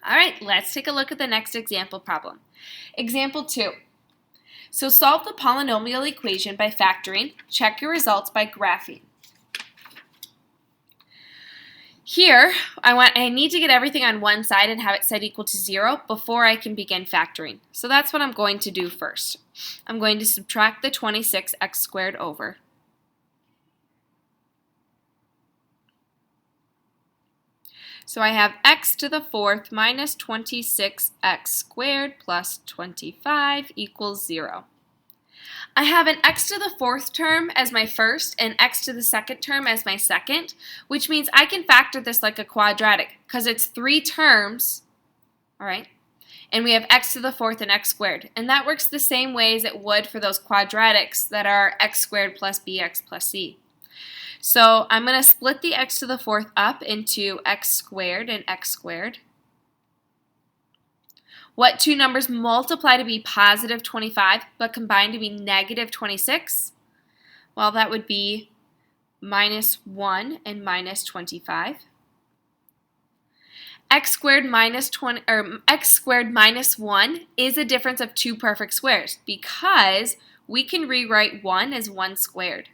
All right, let's take a look at the next example problem. Example 2. So solve the polynomial equation by factoring. Check your results by graphing. Here, I need to get everything on one side and have it set equal to 0 before I can begin factoring. So that's what I'm going to do first. I'm going to subtract the 26x squared over. So I have x to the fourth minus 26x squared plus 25 equals 0. I have an x to the fourth term as my first and x to the second term as my second, which means I can factor this like a quadratic because it's 3 terms, all right? And we have x to the fourth and x squared. And that works the same way as it would for those quadratics that are x squared plus bx plus c. So I'm going to split the x to the fourth up into x squared and x squared. What two numbers multiply to be positive 25 but combine to be negative 26? Well, that would be minus 1 and minus 25. X squared minus 1 is a difference of two perfect squares because we can rewrite 1 as 1 squared.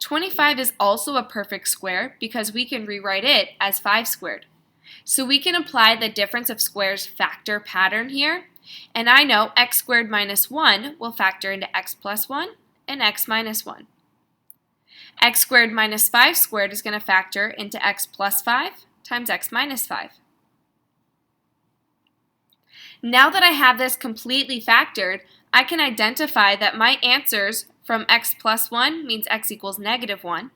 25 is also a perfect square because we can rewrite it as 5 squared. So we can apply the difference of squares factor pattern here, and I know x squared minus 1 will factor into x plus 1 and x minus 1. X squared minus 5 squared is going to factor into x plus 5 times x minus 5. Now that I have this completely factored, I can identify that my answers from x plus 1 means x equals negative 1,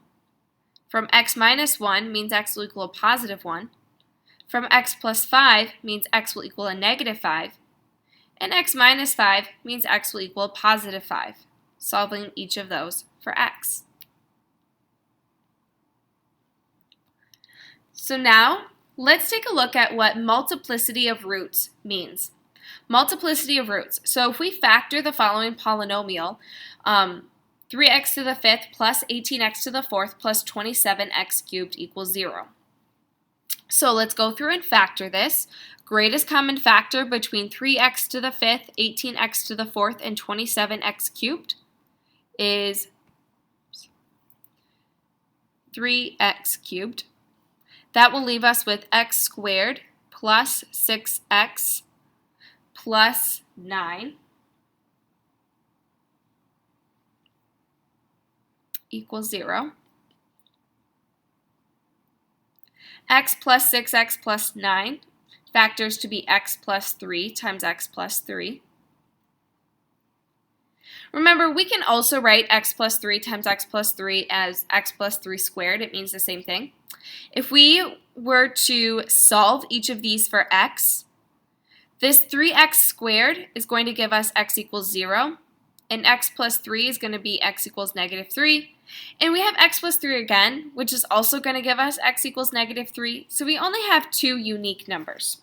from x minus 1 means x will equal a positive 1, from x plus 5 means x will equal a negative 5, and x minus 5 means x will equal a positive 5, solving each of those for x. So now, let's take a look at what multiplicity of roots means. Multiplicity of roots. So if we factor the following polynomial, 3x to the fifth plus 18x to the fourth plus 27x cubed equals 0. So let's go through and factor this. Greatest common factor between 3x to the fifth, 18x to the fourth, and 27x cubed is 3x cubed. That will leave us with x squared plus 6x plus 9 equals 0. X plus 6x plus 9 factors to be x plus 3 times x plus 3. Remember, we can also write x plus 3 times x plus 3 as x plus 3 squared. It means the same thing. If we were to solve each of these for x, this 3x squared is going to give us x equals 0, and x plus 3 is going to be x equals negative 3. And we have x plus 3 again, which is also going to give us x equals negative 3. So we only have two unique numbers.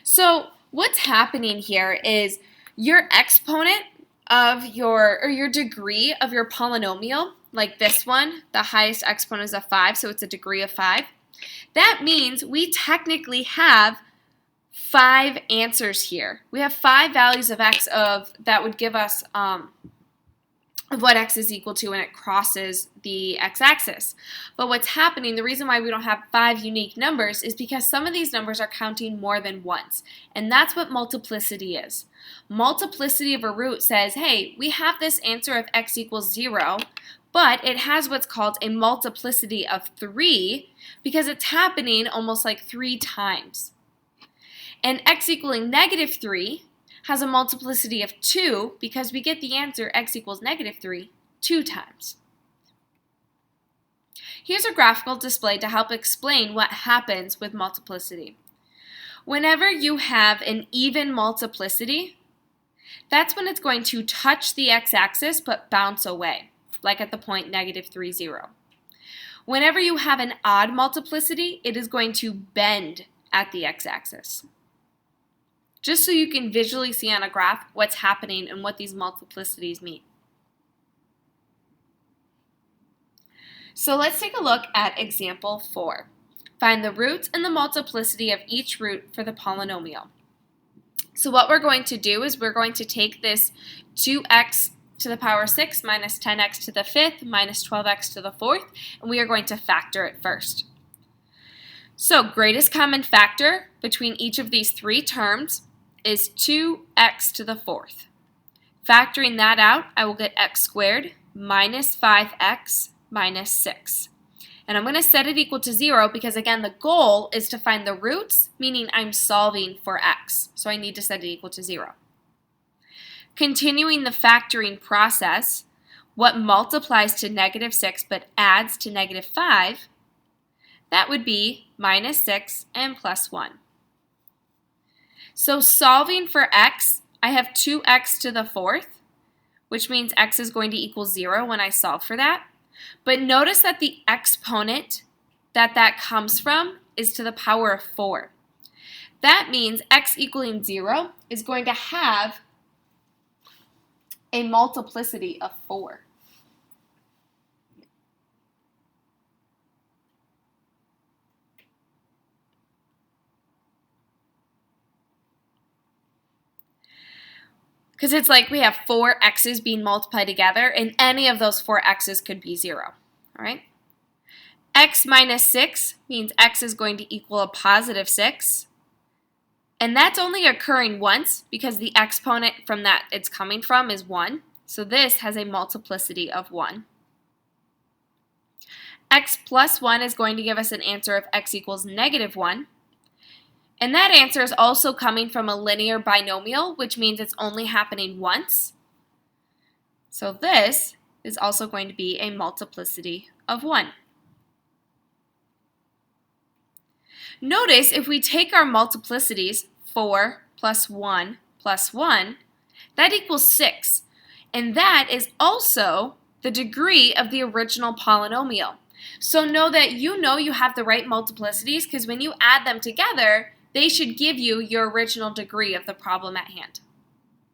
So what's happening here is your exponent of your degree of your polynomial, like this one, the highest exponent is a 5, so it's a degree of 5. That means we technically have 5 answers here. We have 5 values of x that would give us of what x is equal to when it crosses the x-axis. But what's happening, the reason why we don't have 5 unique numbers is because some of these numbers are counting more than once. And that's what multiplicity is. Multiplicity of a root says, hey, we have this answer of x equals 0, but it has what's called a multiplicity of 3 because it's happening almost like 3 times. And x equaling negative 3 has a multiplicity of 2 because we get the answer x equals negative 3 2 times. Here's a graphical display to help explain what happens with multiplicity. Whenever you have an even multiplicity, that's when it's going to touch the x-axis but bounce away, like at the point negative 3, 0. Whenever you have an odd multiplicity, it is going to bend at the x-axis. Just so you can visually see on a graph what's happening and what these multiplicities mean. So let's take a look at example 4. Find the roots and the multiplicity of each root for the polynomial. So what we're going to do is we're going to take this 2x to the power 6 minus 10x to the 5th minus 12x to the 4th, and we are going to factor it first. So greatest common factor between each of these three terms is 2x to the 4th. Factoring that out, I will get x squared minus 5x minus 6. And I'm going to set it equal to 0 because, again, the goal is to find the roots, meaning I'm solving for x. So I need to set it equal to 0. Continuing the factoring process, what multiplies to negative 6 but adds to negative 5, that would be minus 6 and plus 1. So solving for x, I have 2x to the 4th, which means x is going to equal 0 when I solve for that. But notice that the exponent that comes from is to the power of 4. That means x equaling 0 is going to have a multiplicity of 4. Because it's like we have 4 x's being multiplied together, and any of those 4 x's could be 0. All right? X minus 6 means x is going to equal a positive 6. And that's only occurring once because the exponent from that it's coming from is 1. So this has a multiplicity of 1. X plus 1 is going to give us an answer of x equals negative 1. And that answer is also coming from a linear binomial, which means it's only happening once. So this is also going to be a multiplicity of 1. Notice if we take our multiplicities, 4 plus 1 plus 1, that equals 6. And that is also the degree of the original polynomial. So know that you have the right multiplicities because when you add them together, they should give you your original degree of the problem at hand.